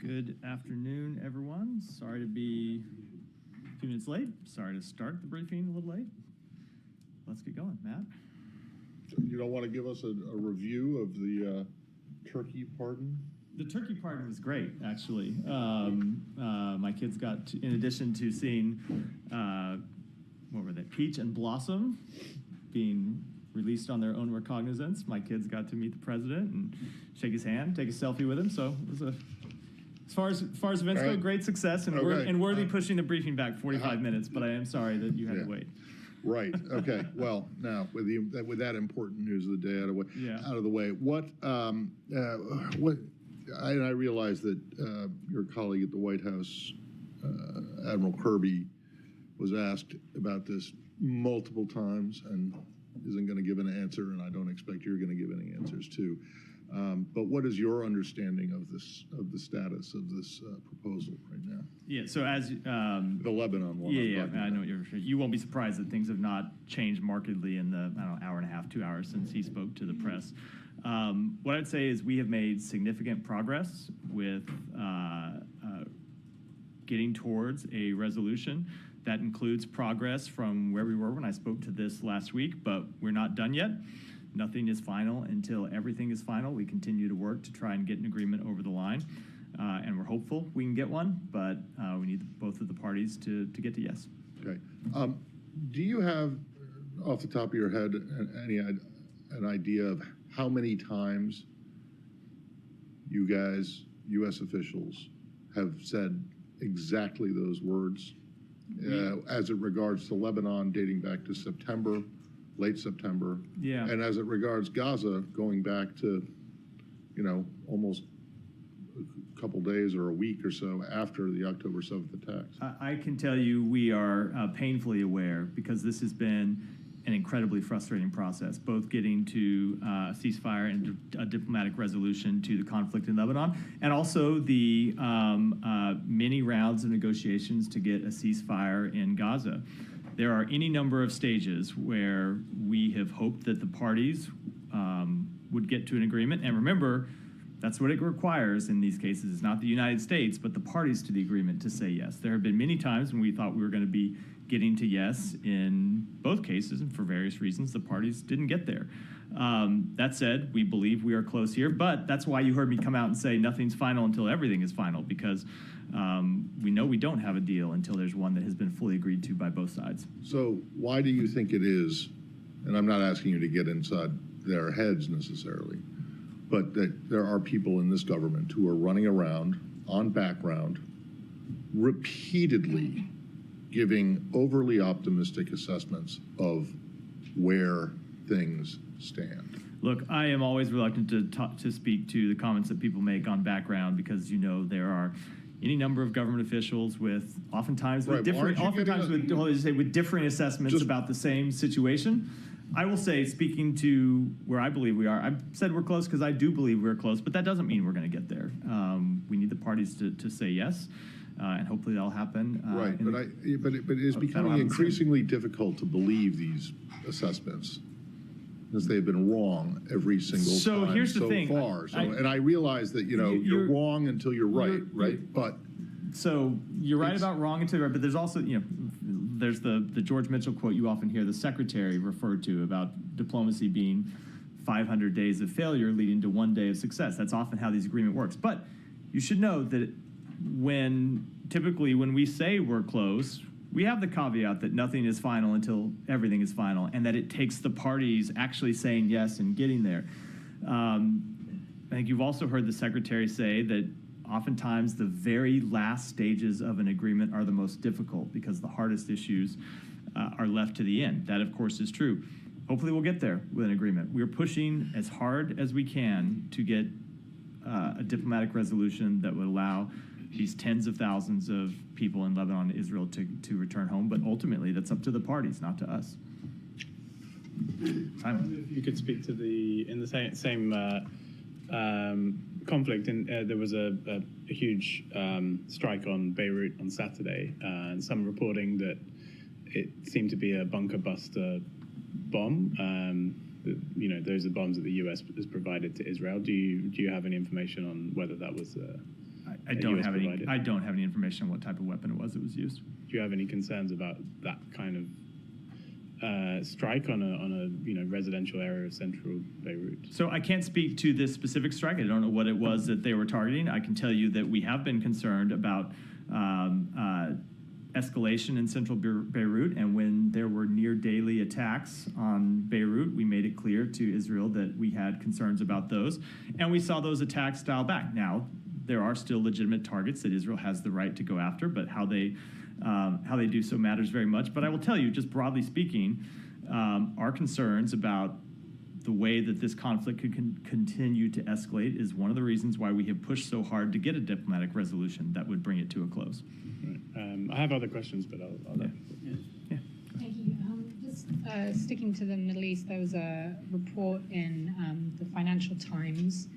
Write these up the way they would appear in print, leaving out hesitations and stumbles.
Good afternoon, everyone. Sorry to be a few minutes late. Sorry to start the briefing a little late. Let's get going. Matt? You don't want to give us a review of the turkey pardon? The turkey pardon was great, actually. My kids got, in addition to seeing, what were they, Peach and Blossom being released on their own recognizance, my kids got to meet the president and shake his hand, take a selfie with him. So it was as far as events go, great success, and worthy pushing the briefing back 45 minutes, but I am sorry that you had to wait. Right. Okay. Well, now with that important news of the day out of the way, what I realize that your colleague at the White House, Admiral Kirby, was asked about this multiple times and isn't going to give an answer, and I don't expect you're going to give any answers too. But what is your understanding of the status of this proposal right now? Yeah. So as the Lebanon one. Yeah, I know what you're referring. You won't be surprised that things have not changed markedly in the hour and a half, 2 hours since he spoke to the press. What I'd say is we have made significant progress with getting towards a resolution. That includes progress from where we were when I spoke to this last week, but we're not done yet. Nothing is final until everything is final. We continue to work to try and get an agreement over the line, and we're hopeful we can get one, but we need both of the parties to get to yes. Okay. Do you have, off the top of your head, an idea of how many times you guys, U.S. officials, have said exactly those words as it regards to Lebanon dating back to September, late September, and as it regards Gaza going back to, almost a couple days or a week or so after the October 7th attacks? I can tell you we are painfully aware, because this has been an incredibly frustrating process, both getting to a ceasefire and a diplomatic resolution to the conflict in Lebanon, and also the many rounds of negotiations to get a ceasefire in Gaza. There are any number of stages where we have hoped that the parties would get to an agreement. And remember, that's what it requires in these cases. It's not the United States, but the parties to the agreement to say yes. There have been many times when we thought we were going to be getting to yes in both cases, and for various reasons, the parties didn't get there. That said, we believe we are close here, but that's why you heard me come out and say nothing's final until everything is final, because we know we don't have a deal until there's one that has been fully agreed to by both sides. So why do you think it is, and I'm not asking you to get inside their heads necessarily, but that there are people in this government who are running around on background repeatedly giving overly optimistic assessments of where things stand? Look, I am always reluctant to speak to the comments that people make on background, because there are any number of government officials with oftentimes with different assessments about the same situation. I will say, speaking to where I believe we are, I've said we're close because I do believe we're close, but that doesn't mean we're going to get there. We need the parties to say yes, and hopefully that'll happen. Right, but it is becoming increasingly difficult to believe these assessments, because they've been wrong every single time here's the thing. Far. And I realize that you're wrong until you're right, right? But so you're right about wrong until you're right, but there's also there's the George Mitchell quote you often hear the secretary referred to about diplomacy being 500 days of failure leading to 1 day of success. That's often how these agreement works. But you should know that typically when we say we're close, we have the caveat that nothing is final until everything is final, and that it takes the parties actually saying yes and getting there. I think you've also heard the secretary say that oftentimes the very last stages of an agreement are the most difficult, because the hardest issues are left to the end. That, of course, is true. Hopefully we'll get there with an agreement. We're pushing as hard as we can to get a diplomatic resolution that would allow these tens of thousands of people in Lebanon and Israel to return home, but ultimately that's up to the parties, not to us. If you could speak to in the same conflict, and there was a huge strike on Beirut on Saturday, and some reporting that it seemed to be a bunker buster bomb. Those are bombs that the U.S. has provided to Israel. Do you have any information on whether that was? I don't have any. I don't have any information on what type of weapon it was that was used. Do you have any concerns about that kind of strike on a residential area of central Beirut? So I can't speak to this specific strike. I don't know what it was that they were targeting. I can tell you that we have been concerned about escalation in central Beirut, and when there were near daily attacks on Beirut, we made it clear to Israel that we had concerns about those, and we saw those attacks dial back. Now, there are still legitimate targets that Israel has the right to go after, but how they do so matters very much. But I will tell you, just broadly speaking, our concerns about the way that this conflict could continue to escalate is one of the reasons why we have pushed so hard to get a diplomatic resolution that would bring it to a close. Right. I have other questions, but I'll let Yeah. Thank you. Just sticking to the Middle East, there was a report in the Financial Times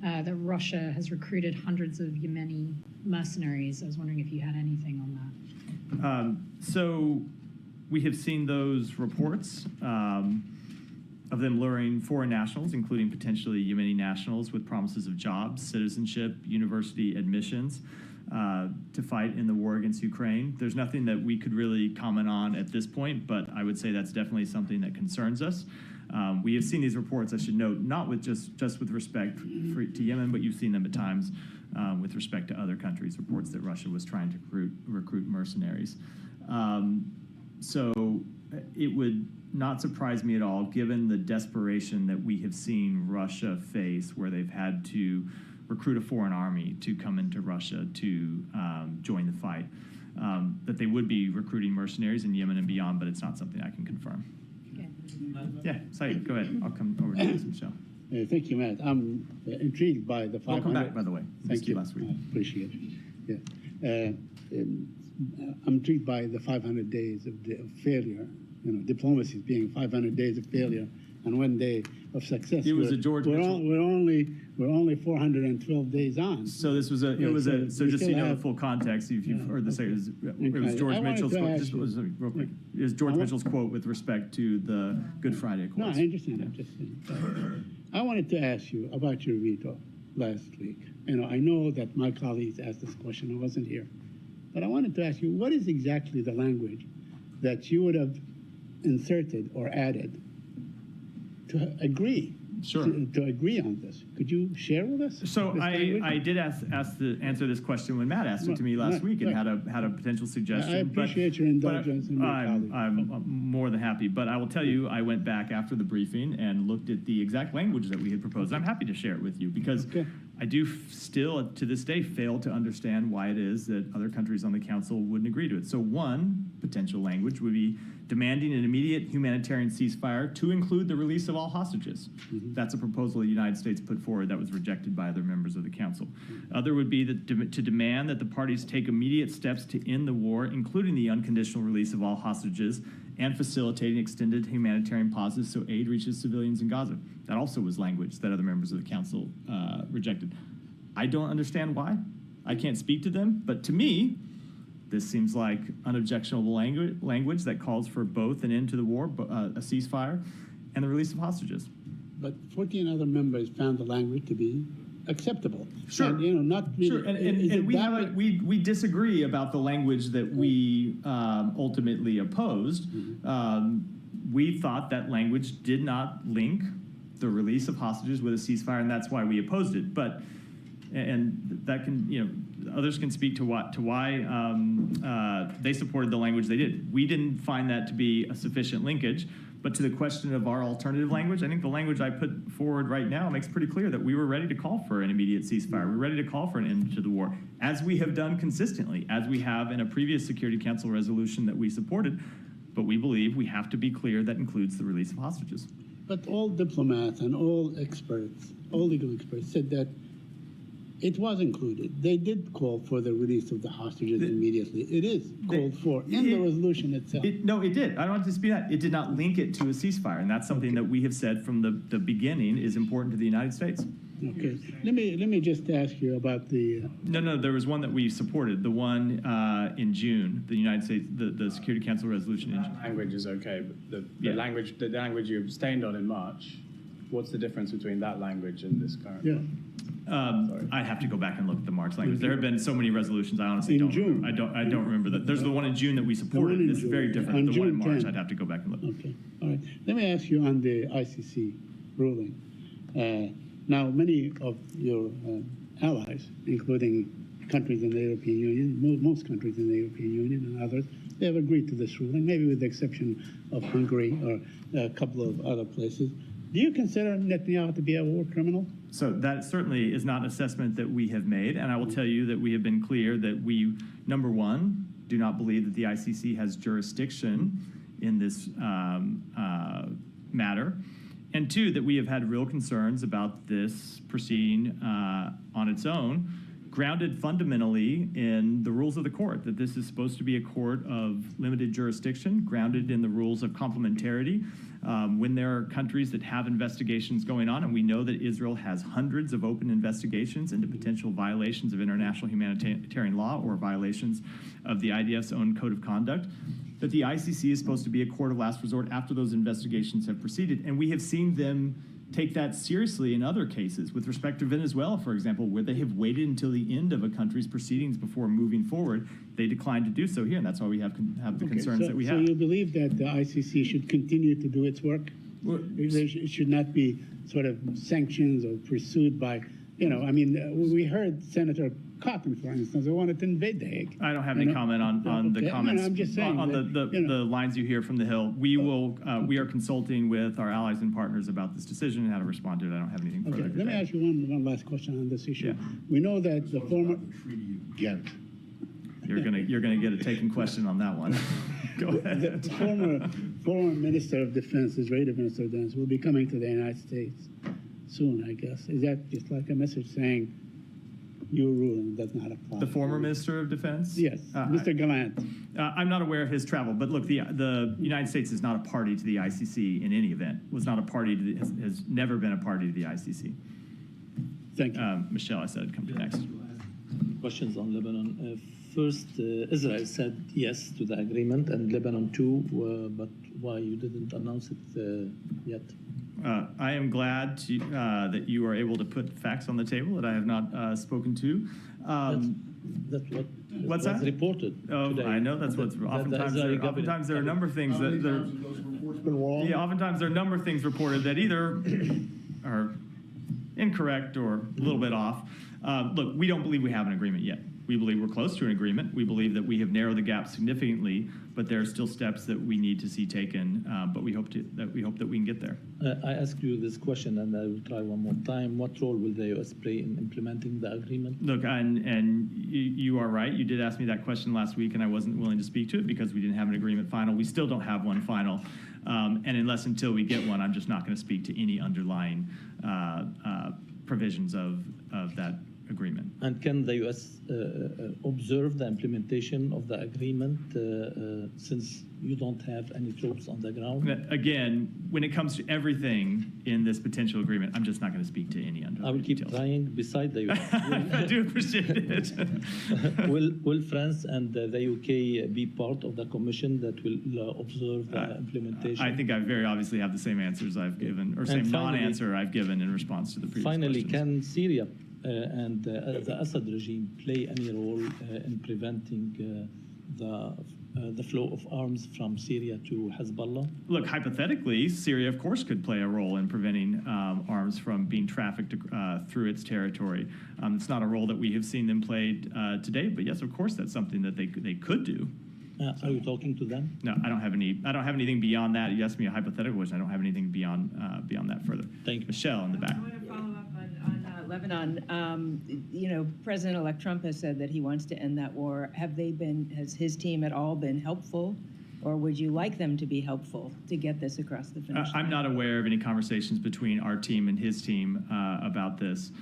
that Russia has recruited hundreds of Yemeni mercenaries. I was wondering if you had anything on that. So we have seen those reports of them luring foreign nationals, including potentially Yemeni nationals, with promises of jobs, citizenship, university admissions, to fight in the war against Ukraine. There's nothing that we could really comment on at this point, but I would say that's definitely something that concerns us. We have seen these reports, I should note, not with just with respect to Yemen, but you've seen them at times with respect to other countries, reports that Russia was trying to recruit mercenaries. So it would not surprise me at all, given the desperation that we have seen Russia face, where they've had to recruit a foreign army to come into Russia to join the fight, that they would be recruiting mercenaries in Yemen and beyond, but it's not something I can confirm. Okay. Yeah, Saeed, go ahead. I'll come over to you, Michelle. Thank you, Matt. I'm intrigued by the 500. Welcome back, by the way. Thank you. Last week. I appreciate it. Yeah. I'm intrigued by the 500 days of failure. You know, diplomacy being 500 days of failure and 1 day of success. It was a George Mitchell. We're only 412 days on. So this was so just so you know the full context, if you've heard this, it was George Mitchell's quote. Just real quick. It was George Mitchell's quote with respect to the Good Friday Accords. No, I understand. I'm just saying. I wanted to ask you about your veto last week. You know, I know that my colleagues asked this question. I wasn't here. But I wanted to ask you, what is exactly the language that you would have inserted or added to agree? Sure. To agree on this. Could you share with us? So this language? I did answer this question when Matt asked it to me last week and had a potential suggestion. I appreciate your indulgence in my colleague. I'm more than happy, but I will tell you, I went back after the briefing and looked at the exact language that we had proposed. I'm happy to share it with you because I do still, to this day, fail to understand why it is that other countries on the council wouldn't agree to it. So one potential language would be demanding an immediate humanitarian ceasefire to include the release of all hostages. Mm-hmm. That's a proposal the United States put forward that was rejected by other members of the council. Mm-hmm. Other would be that to demand that the parties take immediate steps to end the war, including the unconditional release of all hostages and facilitating extended humanitarian pauses so aid reaches civilians in Gaza. That also was language that other members of the council rejected. I don't understand why. I can't speak to them, but to me, this seems like unobjectionable language that calls for both an end to the war, a ceasefire, and the release of hostages. But 14 other members found the language to be acceptable. Sure. And, you know, not really, sure. And we disagree about the language that we ultimately opposed. Mm-hmm. We thought that language did not link the release of hostages with a ceasefire, and that's why we opposed it. But and that can, you know, others can speak to why they supported the language they did. We didn't find that to be a sufficient linkage. But to the question of our alternative language, I think the language I put forward right now makes pretty clear that we were ready to call for an immediate ceasefire. We're ready to call for an end to the war, as we have done consistently, as we have in a previous Security Council resolution that we supported. But we believe we have to be clear that includes the release of hostages. But all diplomats and all experts, all legal experts, said that it was included. They did call for the release of the hostages immediately. It is called for in the resolution itself. No, it did. I don't want to dispute that. It did not link it to a ceasefire, and that's something that we have said from the beginning is important to the United States. Okay. Let me just ask you about the... No, there was one that we supported, the one in June, the United States, the Security Council resolution in June. Language is okay, but the language you abstained on in March, what's the difference between that language and this current one? I'd have to go back and look at the March language. There have been so many resolutions. I honestly In don't. June. I don't remember that. There's the one in June that we supported. in This is very June. different. On The one in June March, 10. I'd have to go back and look. Okay, all right. Let me ask you on the ICC ruling. Now, many of your allies, including countries in the European Union, most countries in the European Union and others, they have agreed to this ruling, maybe with the exception of Hungary or a couple of other places. Do you consider Netanyahu to be a war criminal? So that certainly is not an assessment that we have made, and I will tell you that we have been clear that we, number one, do not believe that the ICC has jurisdiction in this matter, and two, that we have had real concerns about this proceeding on its own, grounded fundamentally in the rules of the court, that this is supposed to be a court of limited jurisdiction, grounded in the rules of complementarity. When there are countries that have investigations going on, and we know that Israel has hundreds of open investigations into potential violations of international humanitarian law or violations of the IDF's own code of conduct, that the ICC is supposed to be a court of last resort after those investigations have proceeded. And we have seen them take that seriously in other cases. With respect to Venezuela, for example, where they have waited until the end of a country's proceedings before moving forward, they declined to do so here, and that's why we have the concerns that we have. So you believe that the ICC should continue to do its work? It should not be sort of sanctions or pursued by, I mean, we heard Senator Cotton, for instance, who wanted to invade the Hague. I don't have any comment on the comments. I'm just saying on that, the lines you hear from the Hill. We are consulting with our allies and partners about this decision and how to respond to it. I don't have anything further Okay, to let me say. ask you one last question on this issue. Yeah. We know that the former... Ghent. You're gonna get a taken question on that one. Go ahead. The former Minister of Defense, Israeli Minister of Defense, will be coming to the United States soon, I guess. Is that just like a message saying your ruling does not apply? The former Minister of Defense? Yes, Mr. Gallant. I'm not aware of his travel, but look, the United States is not a party to the ICC in any event. Was not a party to has never been a party to the ICC. Thank you. Michelle, I said I'd come to next. Questions on Lebanon. First, Israel said yes to the agreement, and Lebanon too, but why you didn't announce it yet? I am glad that you are able to put facts on the table that I have not spoken to. That's what What's was that? reported today. I know that's what's oftentimes there are a number of things that there. Those reports been wrong? Yeah, oftentimes there are a number of things reported that either are incorrect or a little bit off. Look, we don't believe we have an agreement yet. We believe we're close to an agreement. We believe that we have narrowed the gap significantly, but there are still steps that we need to see taken. But we hope that we can get there. I asked you this question, and I will try one more time. What role will the U.S. play in implementing the agreement? Look, and you are right. You did ask me that question last week, and I wasn't willing to speak to it because we didn't have an agreement final. We still don't have one final. And until we get one, I'm just not going to speak to any underlying provisions of that agreement. And can the U.S. Observe the implementation of the agreement since you don't have any troops on the ground? Again, when it comes to everything in this potential agreement, I'm just not going to speak to any underlying I will keep details. trying beside the U.S. I do appreciate it. Will France and the UK be part of the commission that will observe the implementation? I think I very obviously have the same answers I've given, or same non-answer I've given in response to the previous Finally, questions. can Syria and the Assad regime play any role in preventing the flow of arms from Syria to Hezbollah? Look, hypothetically, Syria, of course, could play a role in preventing arms from being trafficked through its territory. It's not a role that we have seen them play today, but yes, of course, that's something that they could do. Are you talking to them? No, I don't have anything beyond that. You asked me a hypothetical question. I don't have anything beyond that further. Thank you. Michelle in the back. I want to follow up on Lebanon. President-elect Trump has said that he wants to end that war. Has his team at all been helpful, or would you like them to be helpful to get this across the finish line? I'm not aware of any conversations between our team and his team about this.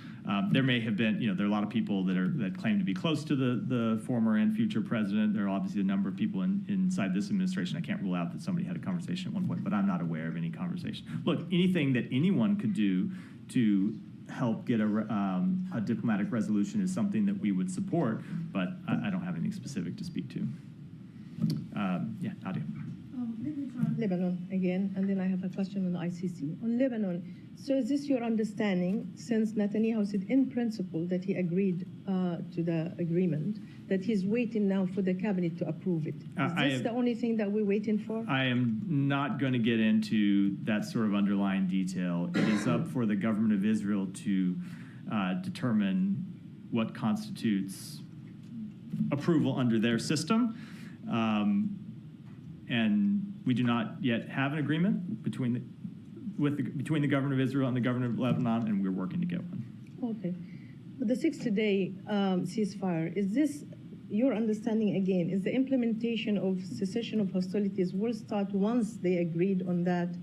There may have been, there are a lot of people that claim to be close to the former and future president. There are obviously a number of people inside this administration. I can't rule out that somebody had a conversation at one point, but I'm not aware of any conversation. Look, anything that anyone could do to help get a diplomatic resolution is something that we would support, but I don't have anything specific to speak to. Yeah, Nadia. Lebanon again, and then I have a question on the ICC. On Lebanon, so is this your understanding, since Netanyahu said in principle that he agreed to the agreement, that he's waiting now for the cabinet to approve it? Is this the only thing that we're waiting for? I am not going to get into that sort of underlying detail. It is up for the government of Israel to determine what constitutes approval under their system. And we do not yet have an agreement between the government of Israel and the government of Lebanon, and we're working to get one. Okay. But the 60-day ceasefire, is this your understanding again? Is the implementation of cessation of hostilities will start once they agreed on that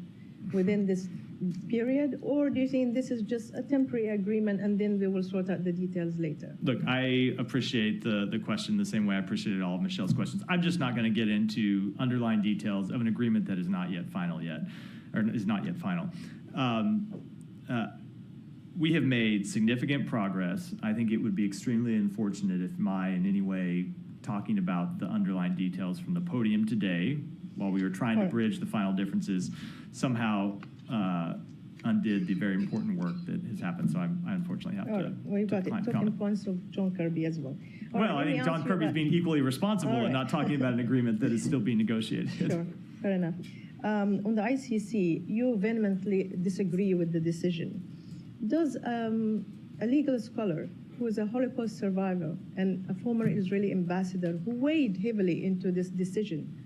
within this period, or do you think this is just a temporary agreement and then they will sort out the details later? Look, I appreciate the question the same way I appreciated all of Michelle's questions. I'm just not going to get into underlying details of an agreement that is not yet final yet, or is not yet final. We have made significant progress. I think it would be extremely unfortunate if in any way, talking about the underlying details from the podium today, while we were trying to bridge the final differences, somehow undid the very important work that has happened. So I unfortunately have to We've got decline it. to Talking comment. points of John Kirby as well. All Well, right, I think John Kirby's being equally responsible and not talking about an agreement that is still being negotiated. Sure, fair enough. On the ICC, you vehemently disagree with the decision. Does a legal scholar who is a Holocaust survivor and a former Israeli ambassador who weighed heavily into this decision,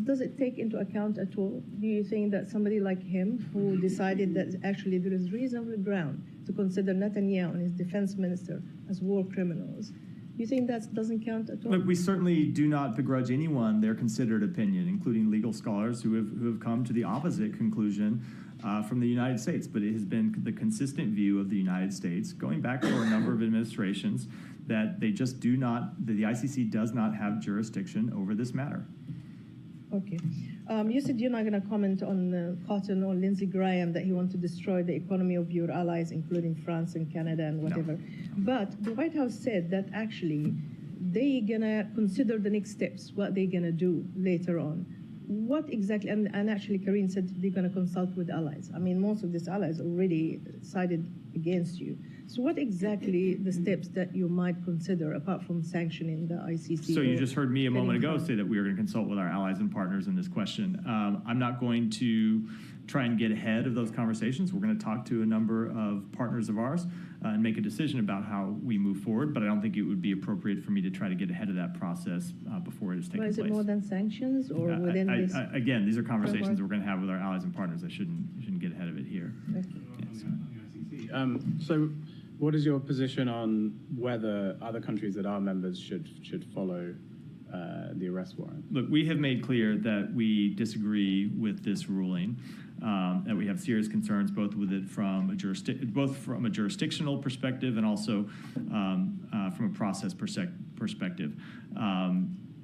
does it take into account at all? Do you think that somebody like him, who decided that actually there is reasonable ground to consider Netanyahu and his defense minister as war criminals, do you think that doesn't count at all? Look, we certainly do not begrudge anyone their considered opinion, including legal scholars who have come to the opposite conclusion from the United States. But it has been the consistent view of the United States, going back for a number of administrations, that they just do not, that the ICC does not have jurisdiction over this matter. Okay. You said you're not going to comment on Cotton or Lindsey Graham, that he wants to destroy the economy of your allies, including France and Canada and whatever. No. But the White House said that actually they're going to consider the next steps, what they're going to do later on. What exactly, and actually Karine said they're going to consult with allies. I mean, most of these allies already sided against you. So what exactly the steps that you might consider apart from sanctioning the ICC? So you just heard me a moment ago say that we are going to consult with our allies and partners in this question. I'm not going to try and get ahead of those conversations. We're going to talk to a number of partners of ours and make a decision about how we move forward, but I don't think it would be appropriate for me to try to get ahead of that process before it has taken place. Is it more than sanctions or within this? Again, these are conversations we're going to have with our allies and partners. I shouldn't get ahead of it here. Okay. Yeah, So what is your position on whether other countries that are members should follow the arrest warrant? Look, we have made clear that we disagree with this ruling, that we have serious concerns both with it from a jurisdictional perspective and also from a process perspective.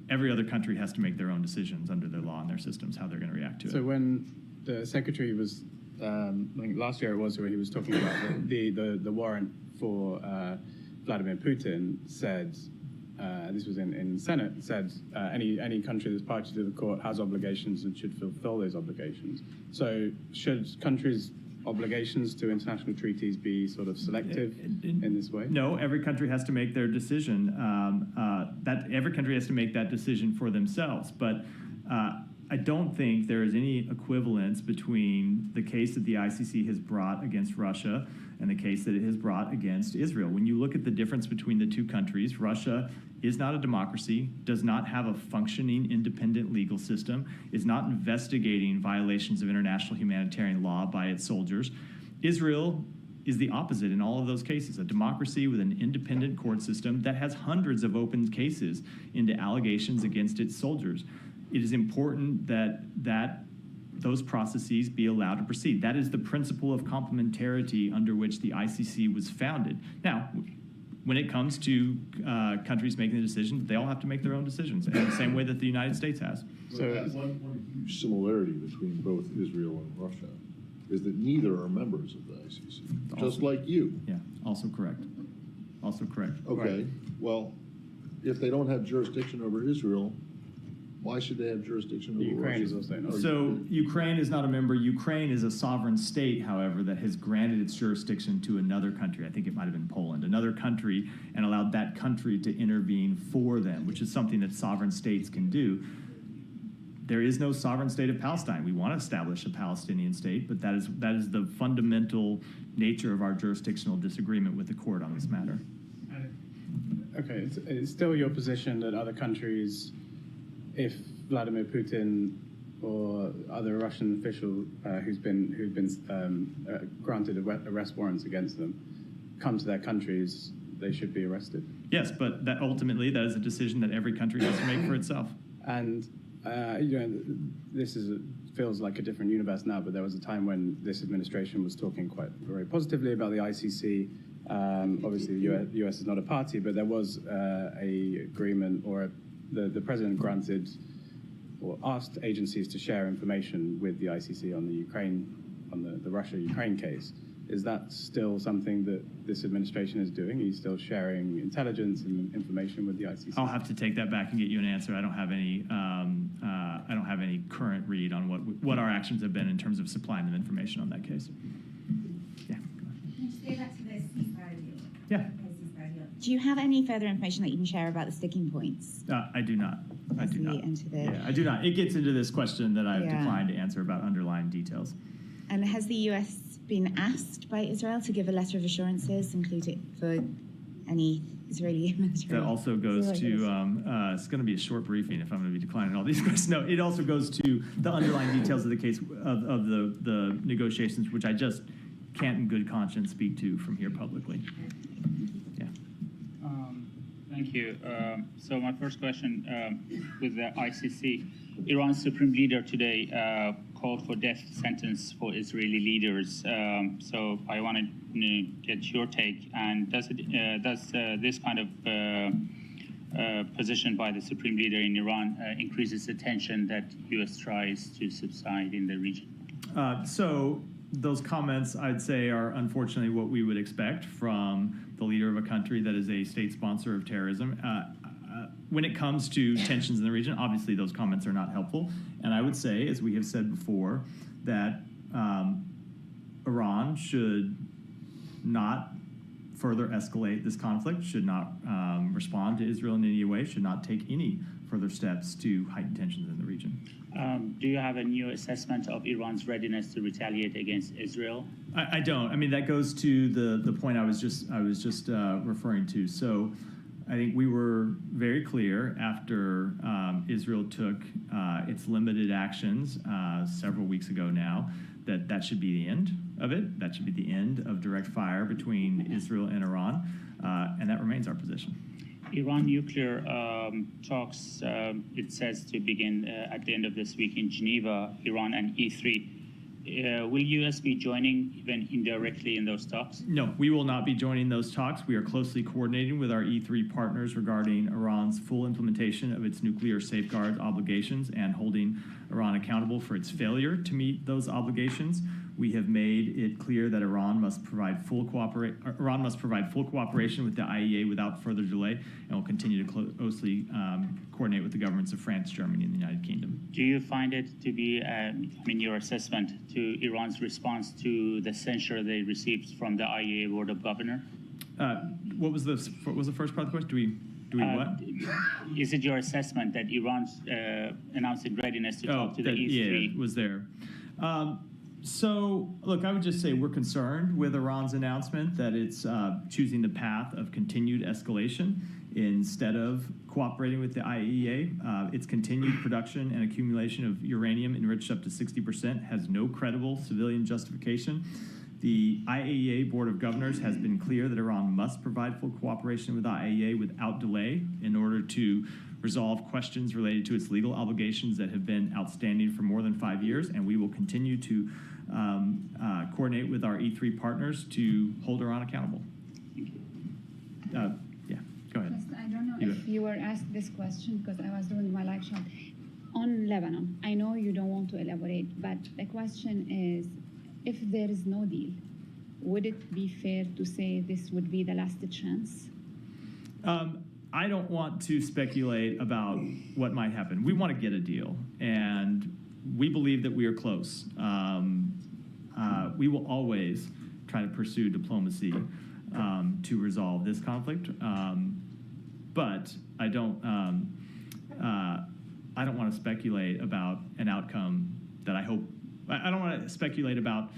Every other country has to make their own decisions under their law and their systems, how they're going to react to it. So when the secretary was, I think last year it was, where he was talking about the warrant for Vladimir Putin, said, this was in Senate, said any country that's party to the court has obligations and should fulfill those obligations. So should countries' obligations to international treaties be sort of selective in this way? No, every country has to make their decision. Every country has to make that decision for themselves. But I don't think there is any equivalence between the case that the ICC has brought against Russia and the case that it has brought against Israel. When you look at the difference between the two countries, Russia is not a democracy, does not have a functioning independent legal system, is not investigating violations of international humanitarian law by its soldiers. Israel is the opposite in all of those cases, a democracy with an independent court system that has hundreds of open cases into allegations against its soldiers. It is important that those processes be allowed to proceed. That is the principle of complementarity under which the ICC was founded. Now, when it comes to countries making the decision, they all have to make their own decisions in the same way that the United States has. So one huge similarity between both Israel and Russia is that neither are members of the ICC, just like you. Yeah, also correct. Also correct. Okay, well, if they don't have jurisdiction over Israel, Why should they have jurisdiction over Ukraine Russia? is also not. So Ukraine is not a member. Ukraine is a sovereign state, however, that has granted its jurisdiction to another country. I think it might have been Poland, another country, and allowed that country to intervene for them, which is something that sovereign states can do. There is no sovereign state of Palestine. We want to establish a Palestinian state, but that is the fundamental nature of our jurisdictional disagreement with the court on this matter. Okay, it's still your position that other countries, if Vladimir Putin or other Russian official who've been granted arrest warrants against them, come to their countries, they should be arrested. Yes, but that ultimately that is a decision that every country has to make for itself. And this feels like a different universe now, but there was a time when this administration was talking very positively about the ICC. Obviously, the US is not a party, but there was a agreement, or the president granted or asked agencies to share information with the ICC on the Russia-Ukraine case. Is that still something that this administration is doing? Are you still sharing intelligence and information with the ICC? I'll have to take that back and get you an answer. I don't have any. I don't have any current read on what our actions have been in terms of supplying them information on that case. Yeah. Can you say that to the ceasefire deal? Yeah. Do you have any further information that you can share about the sticking points? I do not. I do not. Yeah, I do not. It gets into this question that I've declined to answer about underlying details. And has the US been asked by Israel to give a letter of assurances, including for any Israeli military? That also goes to, it's going to be a short briefing if I'm going to be declining all these questions. No, it also goes to the underlying details of the case, of the negotiations, which I just can't in good conscience speak to from here publicly. Yeah. Thank you. So my first question with the ICC, Iran's supreme leader today called for death sentence for Israeli leaders. So I wanted to get your take. And does this kind of position by the supreme leader in Iran increases the tension that U.S. tries to subside in the region? So those comments, I'd say, are unfortunately what we would expect from the leader of a country that is a state sponsor of terrorism. When it comes to tensions in the region, obviously those comments are not helpful. And I would say, as we have said before, that Iran should not further escalate this conflict, should not respond to Israel in any way, should not take any further steps to heighten tensions in the region. Do you have a new assessment of Iran's readiness to retaliate against Israel? I don't. I mean, that goes to the point I was just referring to. So I think we were very clear after Israel took its limited actions several weeks ago now that should be the end of it. That should be the end of direct fire between Israel and Iran, and that remains our position. Iran nuclear talks, it says, to begin at the end of this week in Geneva, Iran and E3. Will U.S. be joining even indirectly in those talks? No, we will not be joining those talks. We are closely coordinating with our E3 partners regarding Iran's full implementation of its nuclear safeguard obligations and holding Iran accountable for its failure to meet those obligations. We have made it clear that Iran must provide full cooperation with the IAEA without further delay, and will continue to closely coordinate with the governments of France, Germany, and the United Kingdom. Do you find it to be, your assessment to Iran's response to the censure they received from the IAEA Board of Governors? What was the first part of the question? Do we what? Is it your assessment that Iran's announcing readiness to talk to the E3? Yeah, was there. So, look, I would just say we're concerned with Iran's announcement that it's choosing the path of continued escalation instead of cooperating with the IAEA. Its continued production and accumulation of uranium enriched up to 60% has no credible civilian justification. The IAEA Board of Governors has been clear that Iran must provide full cooperation with the IAEA without delay in order to resolve questions related to its legal obligations that have been outstanding for more than 5 years, and we will continue to coordinate with our E3 partners to hold Iran accountable. Yeah, go ahead. I don't know if you were asked this question because I was doing my live shot on Lebanon. I know you don't want to elaborate, but the question is, if there is no deal, would it be fair to say this would be the last chance? I don't want to speculate about what might happen. We want to get a deal, and we believe that we are close. We will always try to pursue diplomacy to resolve this conflict, but I don't want to speculate about an outcome that I hope. I don't want to speculate about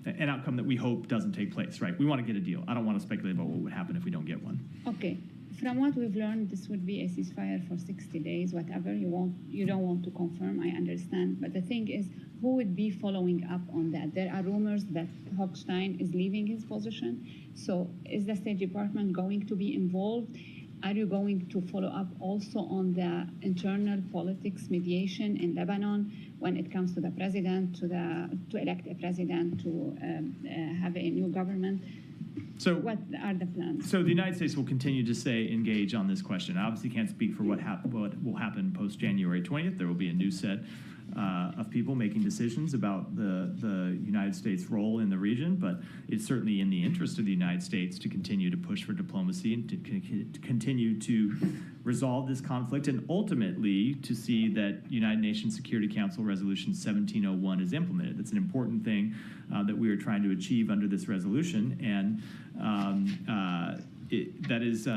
an outcome that we hope doesn't take place. Right? We want to get a deal. I don't want to speculate about what would happen if we don't get one. Okay. From what we've learned, this would be a ceasefire for 60 days, whatever you don't want to confirm, I understand. But the thing is, who would be following up on that? There are rumors that Hochstein is leaving his position. So is the State Department going to be involved? Are you going to follow up also on the internal politics mediation in Lebanon when it comes to the president, to elect a president, to have a new government? So what are the plans? So the United States will continue to stay engaged on this question. I obviously can't speak for what will happen post January 20th. There will be a new set of people making decisions about the United States' role in the region, but it's certainly in the interest of the United States to continue to push for diplomacy and to continue to resolve this conflict and ultimately to see that United Nations Security Council Resolution 1701 is implemented. That's an important thing that we are trying to achieve under this resolution, and that is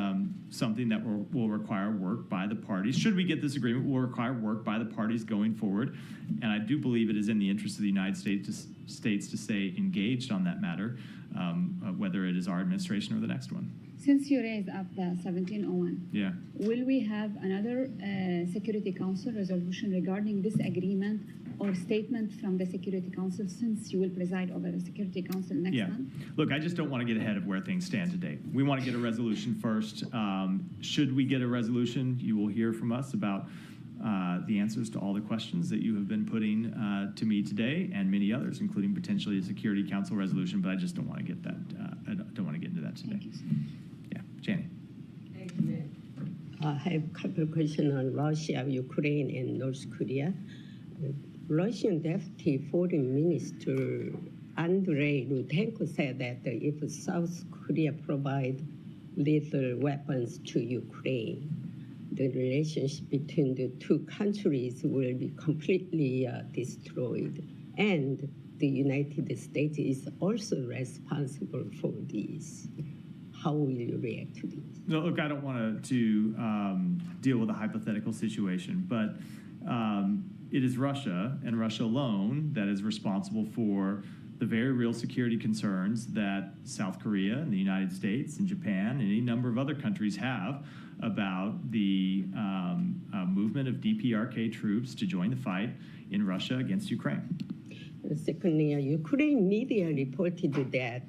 something that will require work by the parties. Should we get this agreement, will require work by the parties going forward. And I do believe it is in the interest of the United States to stay engaged on that matter, whether it is our administration or the next one. Since you raised up the 1701, yeah, will we have another Security Council resolution regarding this agreement or statement from the Security Council, since you will preside over the Security Council next month? Look, I just don't want to get ahead of where things stand today. We want to get a resolution first. Should we get a resolution, you will hear from us about the answers to all the questions that you have been putting to me today and many others, including potentially a Security Council resolution, but I just don't want to get that. I don't want to get into that today. Thank you. Yeah, Janie. I have a couple of questions on Russia, Ukraine, and North Korea. Russian Deputy Foreign Minister Andrei Rutenko said that if South Korea provide lethal weapons to Ukraine, the relationship between the two countries will be completely destroyed. And the United States is also responsible for this. How will you react to this? No, look, I don't want to deal with a hypothetical situation, but it is Russia and Russia alone that is responsible for the very real security concerns that South Korea and the United States and Japan and any number of other countries have about the movement of DPRK troops to join the fight in Russia against Ukraine. Secondly, Ukraine media reported that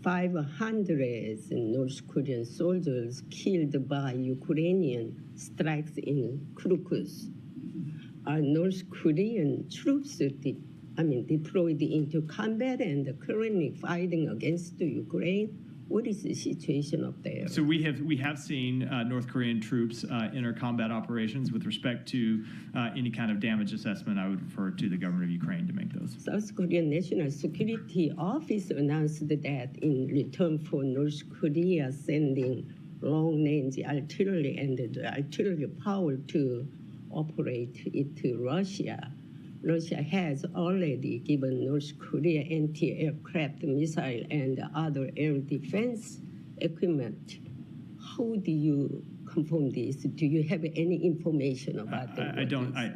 500 North Korean soldiers killed by Ukrainian strikes in Kyrgyz. Are North Korean troops deployed into combat and currently fighting against Ukraine? What is the situation up there? So we have seen North Korean troops enter combat operations. With respect to any kind of damage assessment, I would refer to the government of Ukraine to make those. South Korean National Security Office announced that in return for North Korea sending long-range artillery and the artillery power to operate it to Russia, Russia has already given North Korea anti-aircraft missile and other air defense equipment. How do you confirm this? Do you have any information about that? I don't. I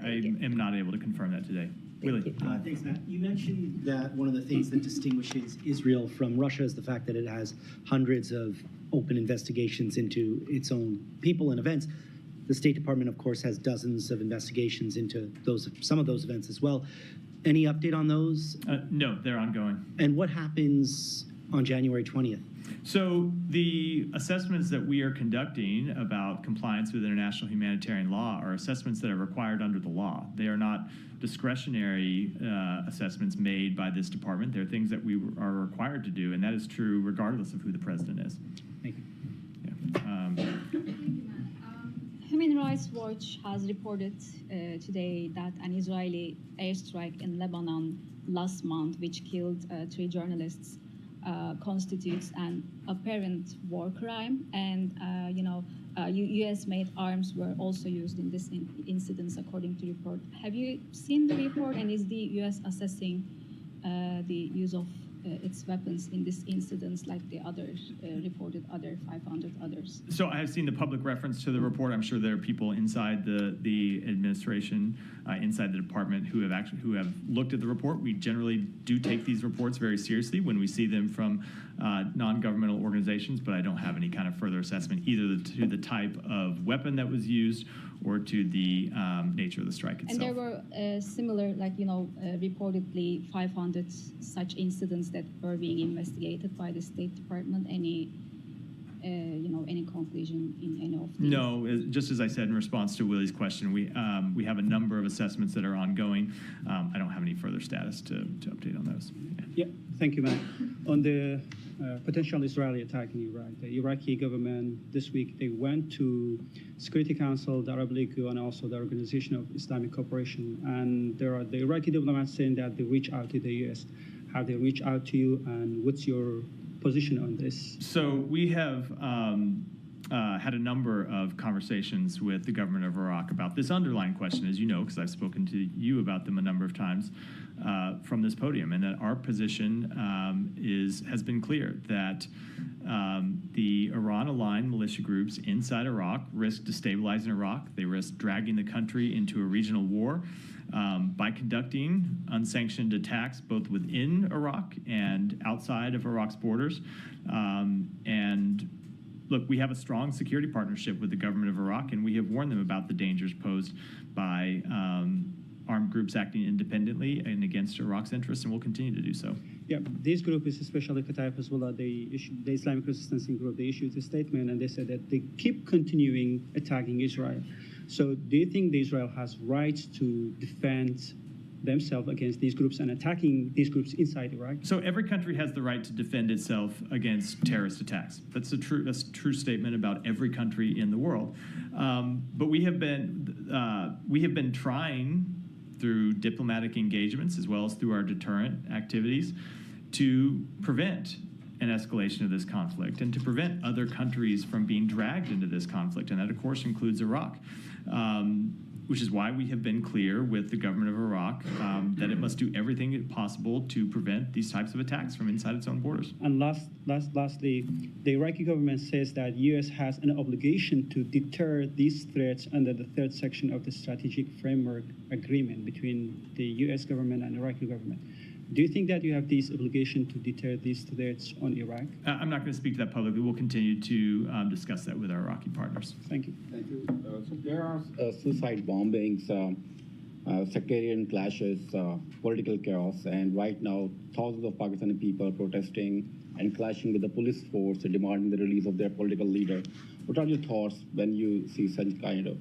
am not able to confirm that today. Willie. Thanks, Matt. You mentioned that one of the things that distinguishes Israel from Russia is the fact that it has hundreds of open investigations into its own people and events. The State Department, of course, has dozens of investigations into some of those events as well. Any update on those? No, they're ongoing. And what happens on January 20th? So the assessments that we are conducting about compliance with international humanitarian law are assessments that are required under the law. They are not discretionary assessments made by this department. They're things that we are required to do, and that is true regardless of who the president is. Thank you. Yeah. Human Rights Watch has reported today that an Israeli airstrike in Lebanon last month, which killed 3 journalists, constitutes an apparent war crime, and U.S.-made arms were also used in this incidents, according to report. Have you seen the report, and is the U.S. assessing the use of its weapons in this incidents like the others, reported other 500 others? So I have seen the public reference to the report. I'm sure there are people inside the administration, inside the department who have looked at the report. We generally do take these reports very seriously when we see them from non-governmental organizations, but I don't have any kind of further assessment either to the type of weapon that was used or to the nature of the strike itself. And there were similar, reportedly 500 such incidents that were being investigated by the State Department. Any conclusion in any of these? No, just as I said in response to Willie's question, we have a number of assessments that are ongoing. I don't have any further status to update on those. Yeah, thank you, Matt. On the potential Israeli attack in Iraq, the Iraqi government this week, they went to Security Council, the Arab League, and also the Organization of Islamic Cooperation. And there are the Iraqi diplomats saying that they reach out to the U.S. Have they reached out to you, and what's your position on this? So we have had a number of conversations with the government of Iraq about this underlying question, as you know, because I've spoken to you about them a number of times from this podium, and that our position has been clear that the Iran-aligned militia groups inside Iraq risk destabilizing Iraq. They risk dragging the country into a regional war by conducting unsanctioned attacks both within Iraq and outside of Iraq's borders. And look, we have a strong security partnership with the government of Iraq, and we have warned them about the dangers posed by armed groups acting independently and against Iraq's interests, and we'll continue to do so. Yeah, these groups, especially Kataib Hezbollah, the Islamic Resistance Group, they issued a statement and they said that they keep continuing attacking Israel. So do you think that Israel has rights to defend themselves against these groups and attacking these groups inside Iraq? So every country has the right to defend itself against terrorist attacks. That's a true statement about every country in the world. But we have been trying through diplomatic engagements as well as through our deterrent activities to prevent an escalation of this conflict and to prevent other countries from being dragged into this conflict. And that, of course, includes Iraq, which is why we have been clear with the government of Iraq that it must do everything possible to prevent these types of attacks from inside its own borders. And lastly, the Iraqi government says that U.S. has an obligation to deter these threats under the third section of the Strategic Framework Agreement between the U.S. government and the Iraqi government. Do you think that you have this obligation to deter these threats on Iraq? I'm not going to speak to that publicly. We'll continue to discuss that with our Iraqi partners. Thank you. Thank you. So there are suicide bombings, sectarian clashes, political chaos, and right now thousands of Pakistani people are protesting and clashing with the police force, demanding the release of their political leader. What are your thoughts when you see such kind of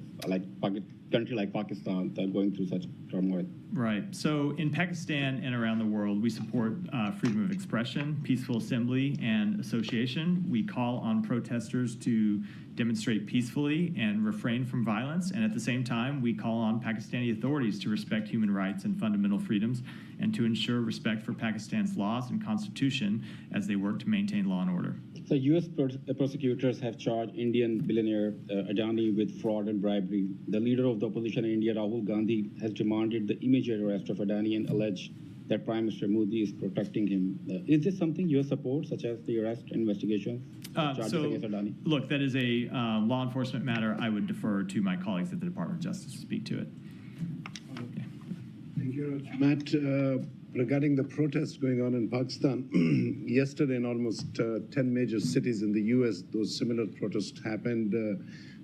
country like Pakistan going through such turmoil? Right. So in Pakistan and around the world, we support freedom of expression, peaceful assembly, and association. We call on protesters to demonstrate peacefully and refrain from violence. And at the same time, we call on Pakistani authorities to respect human rights and fundamental freedoms and to ensure respect for Pakistan's laws and constitution as they work to maintain law and order. So U.S. prosecutors have charged Indian billionaire Adani with fraud and bribery. The leader of the opposition in India, Rahul Gandhi, has demanded the immediate arrest of Adani and alleged that Prime Minister Modi is protecting him. Is this something U.S. supports, such as the arrest investigation charges against Adani? Look, that is a law enforcement matter. I would defer to my colleagues at the Department of Justice to speak to it. Okay. Thank you, Matt. Regarding the protests going on in Pakistan, yesterday in almost 10 major cities in the U.S., those similar protests happened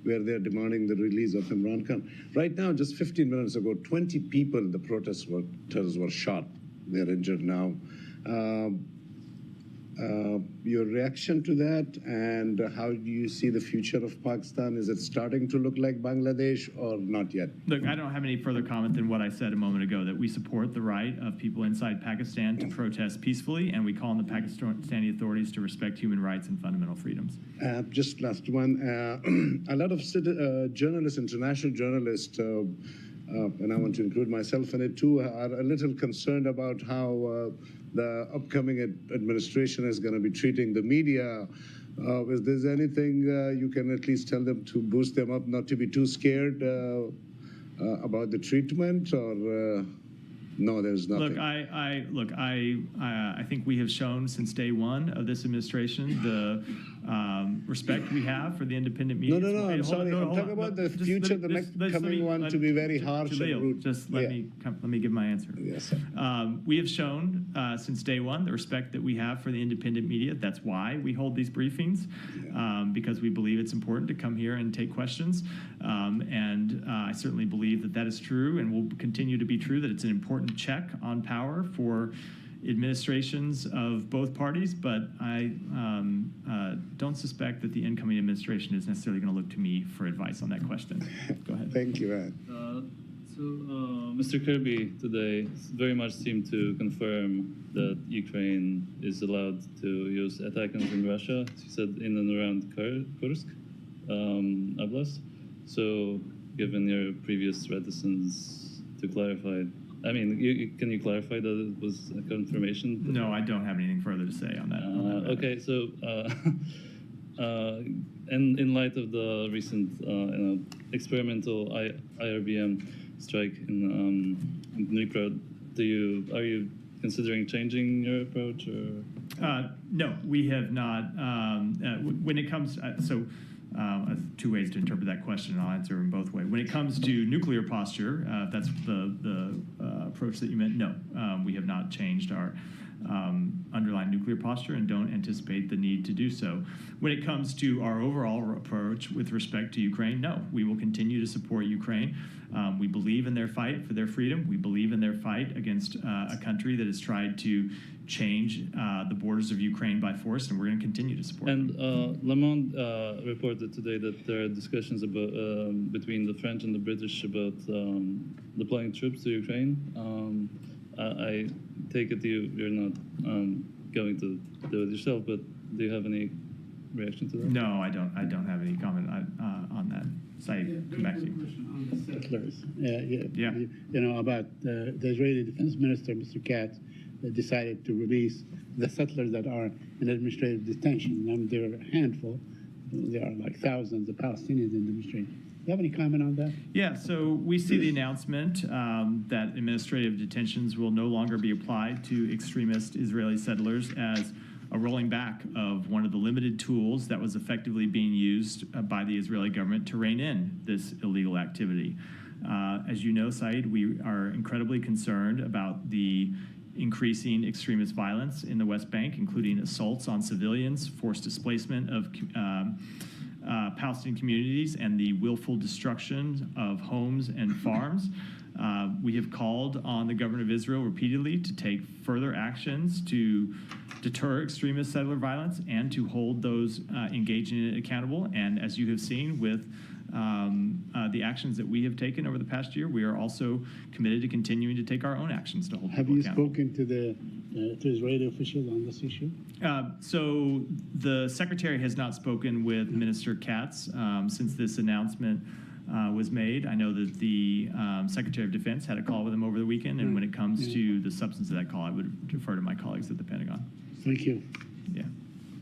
where they're demanding the release of Imran Khan. Right now, just 15 minutes ago, 20 people, the protesters were shot. They're injured now. Your reaction to that, and how do you see the future of Pakistan? Is it starting to look like Bangladesh or not yet? Look, I don't have any further comment than what I said a moment ago, that we support the right of people inside Pakistan to protest peacefully, and we call on the Pakistani authorities to respect human rights and fundamental freedoms. Just last one. A lot of journalists, international journalists, and I want to include myself in it too, are a little concerned about how the upcoming administration is going to be treating the media. If there's anything you can at least tell them to boost them up, not to be too scared about the treatment, or no, there's nothing. I think we have shown since day one of this administration the respect we have for the independent media. No, I'm sorry. I'm talking about the future, the next coming one to be very harsh and rude. Just let me give my answer. Yes, sir. We have shown since day one the respect that we have for the independent media. That's why we hold these briefings, because we believe it's important to come here and take questions. And I certainly believe that that is true and will continue to be true, that it's an important check on power for administrations of both parties, but I don't suspect that the incoming administration is necessarily going to look to me for advice on that question. Go ahead. Thank you, Ed. Mr. Kirby today very much seemed to confirm that Ukraine is allowed to use attack in Russia, he said, in and around Kursk, Oblast. So, given your previous reticence to clarify, I mean, can you clarify that it was a confirmation? No, I don't have anything further to say on that. Okay, so and in light of the recent experimental IRBM strike in Dnipro, are you considering changing your approach? Or? No, we have not. When it comes, two ways to interpret that question, and I'll answer them both ways. When it comes to nuclear posture, if that's the approach that you meant, no, we have not changed our underlying nuclear posture and don't anticipate the need to do so. When it comes to our overall approach with respect to Ukraine, no, we will continue to support Ukraine. We believe in their fight for their freedom. We believe in their fight against a country that has tried to change the borders of Ukraine by force, and we're going to continue to support them. And Le Monde reported today that there are discussions about between the French and the British about deploying troops to Ukraine. I take it you're not going to do it yourself, but do you have any reaction to that? No, I don't have any comment on that. Saeed, come back to you. On the settlers. You know, about the Israeli Defense Minister, Mr. Katz, decided to release the settlers that are in administrative detention. I mean, there are a handful. There are like thousands of Palestinians in administration. Do you have any comment on that? Yeah, so we see the announcement that administrative detentions will no longer be applied to extremist Israeli settlers as a rolling back of one of the limited tools that was effectively being used by the Israeli government to rein in this illegal activity. As you know, Saeed, we are incredibly concerned about the increasing extremist violence in the West Bank, including assaults on civilians, forced displacement of Palestinian communities, and the willful destruction of homes and farms. We have called on the government of Israel repeatedly to take further actions to deter extremist settler violence and to hold those engaging in it accountable. And as you have seen with the actions that we have taken over the past year, we are also committed to continuing to take our own actions to hold people accountable. Have you spoken to the to Israeli officials on this issue? So the secretary has not spoken with Minister Katz since this announcement was made. I know that the Secretary of Defense had a call with him over the weekend, and when it comes to the substance of that call, I would defer to my colleagues at the Pentagon. Thank you.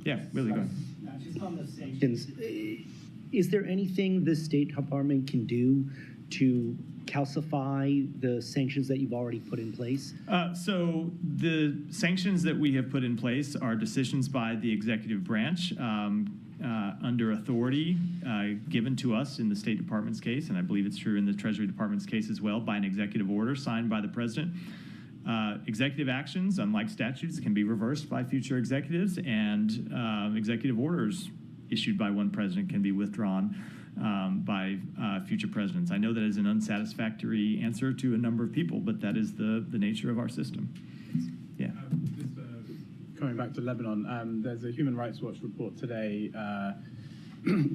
Yeah, really go ahead. Just on the sanctions, is there anything the State Department can do to calcify the sanctions that you've already put in place? So the sanctions that we have put in place are decisions by the executive branch under authority given to us in the State Department's case, and I believe it's true in the Treasury Department's case as well, by an executive order signed by the President. Executive actions, unlike statutes, can be reversed by future executives, and executive orders issued by one president can be withdrawn by future presidents. I know that is an unsatisfactory answer to a number of people, but that is the nature of our system. Yeah. Coming back to Lebanon, there's a Human Rights Watch report today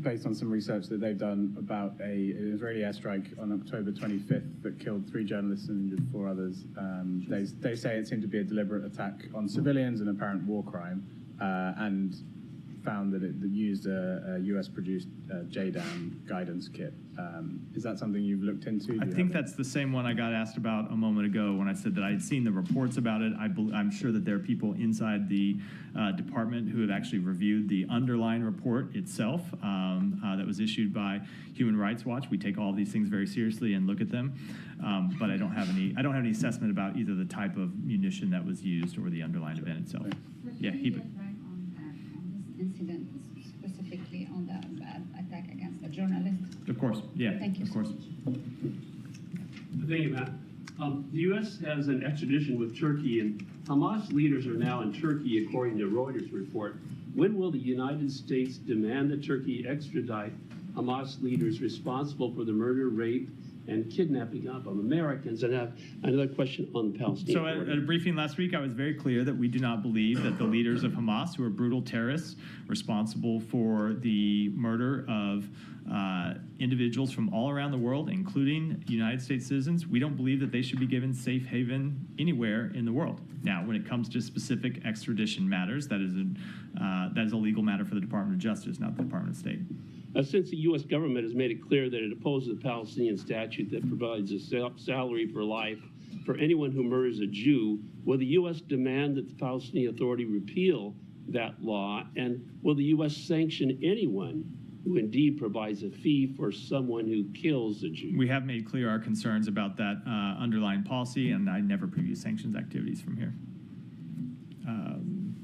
based on some research that they've done about an Israeli airstrike on October 25th that killed 3 journalists and injured 4 others. They say it seemed to be a deliberate attack on civilians, an apparent war crime, and found that it used a US-produced JDAM guidance kit. Is that something you've looked into? I think that's the same one I got asked about a moment ago when I said that I'd seen the reports about it. I'm sure that there are people inside the department who have actually reviewed the underlying report itself that was issued by Human Rights Watch. We take all of these things very seriously and look at them, but I don't have any assessment about either the type of munition that was used or the underlying event itself. Yeah, on this incident, specifically on the attack against a journalist. Of course, yeah. Thank you. Of course. Thank you, Matt. The U.S. has an extradition with Turkey, and Hamas leaders are now in Turkey, according to Reuters report. When will the United States demand that Turkey extradite Hamas leaders responsible for the murder, rape, and kidnapping of Americans? And I have another question on the Palestinian So border. at a briefing last week, I was very clear that we do not believe that the leaders of Hamas, who are brutal terrorists responsible for the murder of individuals from all around the world, including United States citizens, we don't believe that they should be given safe haven anywhere in the world. Now, when it comes to specific extradition matters, that is a legal matter for the Department of Justice, not the Department of State. Since the U.S. government has made it clear that it opposes the Palestinian statute that provides a salary for life for anyone who murders a Jew, will the U.S. demand that the Palestinian Authority repeal that law? And will the U.S. sanction anyone who indeed provides a fee for someone who kills a Jew? We have made clear our concerns about that underlying policy, and I never preview sanctions activities from here.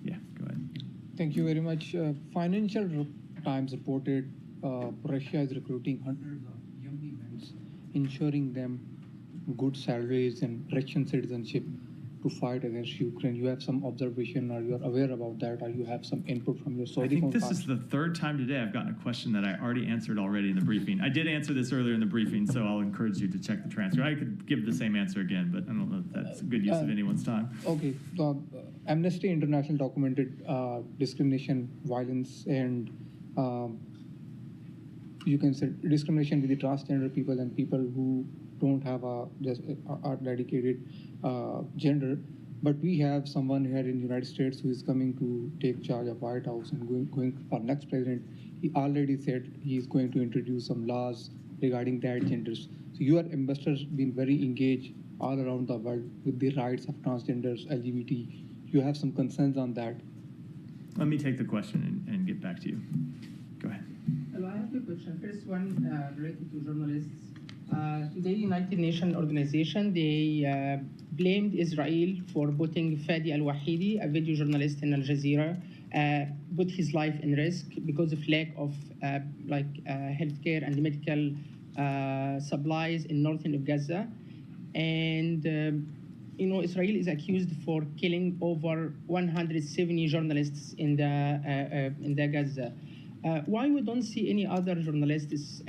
Yeah, go ahead. Thank you very much. Financial Times reported Russia is recruiting hundreds of young men, ensuring them good salaries and Russian citizenship to fight against Ukraine. You have some observation, or you're aware about that, or you have some input from your Saudi I think this counterparts? is the third time today I've gotten a question that I already answered already in the briefing. I did answer this earlier in the briefing, so I'll encourage you to check the transcript. I could give the same answer again, but I don't know if that's a good use of anyone's time. Okay. Amnesty International documented discrimination, violence, and you can say discrimination with the transgender people and people who don't have a dedicated gender. But we have someone here in the United States who is coming to take charge of White House and going for next president. He already said he's going to introduce some laws regarding that genders. So your investors been very engaged all around the world with the rights of transgenders, LGBT. You have some concerns on that? Let me take the question and get back to you. Go ahead. Hello, I have two questions. First one related to journalists. Today, United Nations organization, they blamed Israel for putting Fadi al-Wahidi, a video journalist in Al Jazeera, put his life in risk because of lack of healthcare and medical supplies in northern of Gaza. And Israel is accused for killing over 170 journalists in the Gaza. Why we don't see any other journalists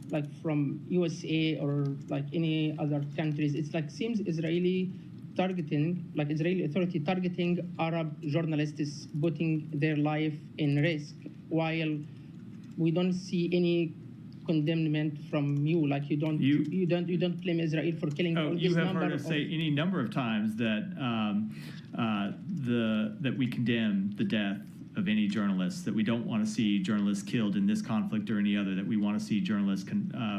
like from USA or like any other countries? It's like seems Israeli authority targeting Arab journalists, putting their life in risk, while we don't see any condemnment from you. Like you don't blame Israel for killing all You this have number heard us say any number of times that that we condemn the death of any journalists, that we don't want to see journalists killed in this conflict or any other, that we want to see journalists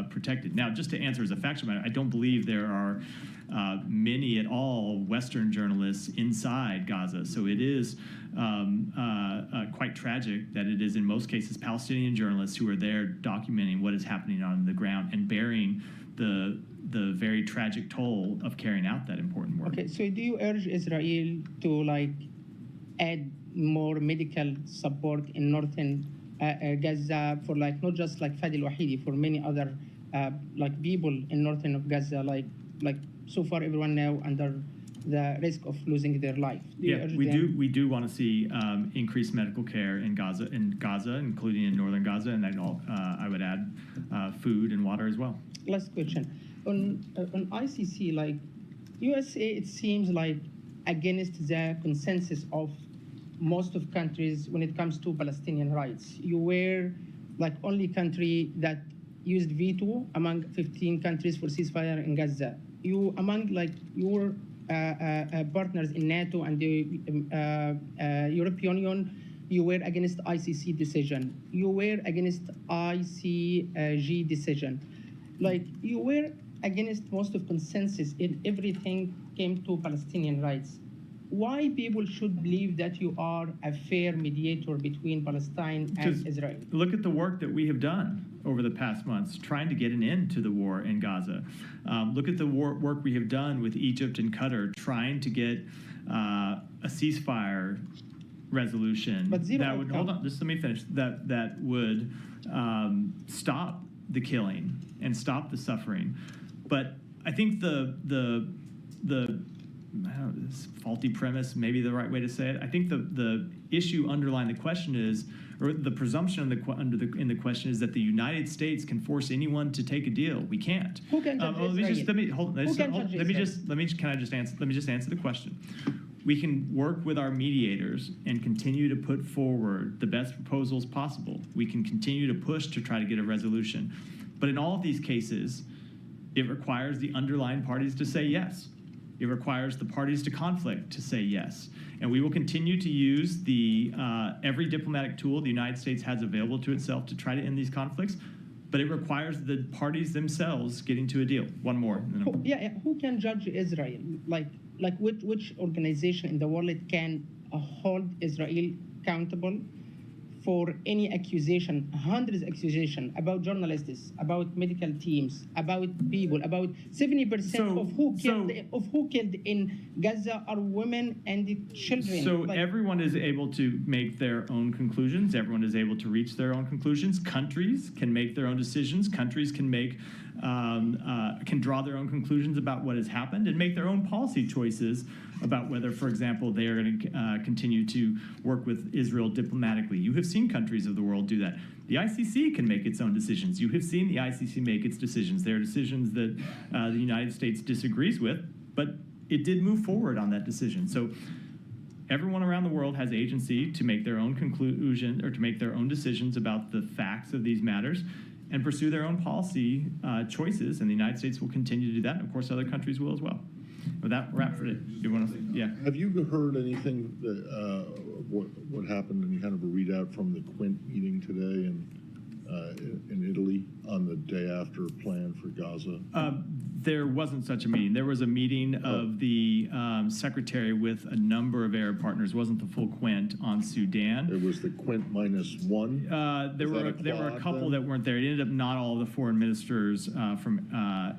protected. Now, just to answer as a factual matter, I don't believe there are many at all Western journalists inside Gaza. So it is quite tragic that it is in most cases Palestinian journalists who are there documenting what is happening on the ground and bearing the very tragic toll of carrying out that important work. Okay, so do you urge Israel to add more medical support in northern Gaza for not just Fadi al-Wahidi, for many other people in northern of Gaza, like so far everyone now under the risk of losing their life? We do want to see increased medical care in Gaza, including in northern Gaza, and I would add food and water as well. Last question on ICC, USA, it seems against the consensus of most of countries when it comes to Palestinian rights. You were only country that used veto among 15 countries for ceasefire in Gaza. You among your partners in NATO and the European Union, You were against ICC decision. You were against ICG decision. Like, you were against most of consensus in everything came to Palestinian rights. Why people should believe that you are a fair mediator between Palestine and Just Israel? Look at the work that we have done over the past months trying to get an end to the war in Gaza. Look at the work we have done with Egypt and Qatar trying to get a ceasefire resolution that would, hold on, just let me finish, that would stop the killing and stop the suffering. But I think the I don't know, this faulty premise, maybe the right way to say it. I think the issue underlying the question is, or the presumption in the question is that the United States can force anyone to take a deal. We can't. Who can judge Let me just answer the question. We can work with our mediators and continue to put forward the best proposals possible. We can continue to push to try to get a resolution. But in all of these cases, it requires the underlying parties to say yes. It requires the parties to conflict to say yes. And we will continue to use the every diplomatic tool the United States has available to itself to try to end these conflicts. But it requires the parties themselves getting to a deal. One more. Who can judge Israel? Like which organization in the world can hold Israel accountable for any accusation, hundreds of accusations about journalists, about medical teams, about people, about 70% of who killed in Gaza are women and children. So everyone is able to make their own conclusions. Everyone is able to reach their own conclusions. Countries can make their own decisions. Countries can make can draw their own conclusions about what has happened and make their own policy choices about whether, for example, they are going to continue to work with Israel diplomatically. You have seen countries of the world do that. The ICC can make its own decisions. You have seen the ICC make its decisions. There are decisions that the United States disagrees with, but it did move forward on that decision. So everyone around the world has agency to make their own conclusion or to make their own decisions about the facts of these matters and pursue their own policy choices, and the United States will continue to do that, and of course other countries will as well. With that, wrap for it. You want to? Yeah. Have you heard anything that what happened in kind of a readout from the Quint meeting today in Italy on the day after plan for Gaza? There wasn't such a meeting. There was a meeting of the secretary with a number of Arab partners. It wasn't the full Quint on Sudan. It was the Quint -1. There were a couple that weren't there. It ended up not all of the foreign ministers from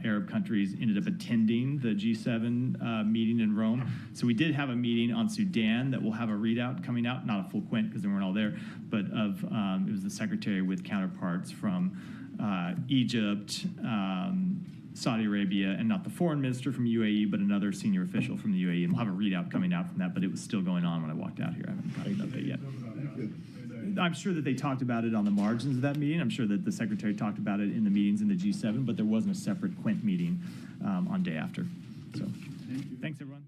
Arab countries ended up attending the G7 meeting in Rome. So we did have a meeting on Sudan that will have a readout coming out, not a full Quint because they weren't all there, but it was the secretary with counterparts from Egypt, Saudi Arabia, and not the foreign minister from UAE, but another senior official from the UAE. And we'll have a readout coming out from that, but it was still going on when I walked out here. I haven't gotten an update yet. I'm sure that they talked about it on the margins of that meeting. I'm sure that the secretary talked about it in the meetings in the G7, but there wasn't a separate Quint meeting on day after. So thanks, everyone.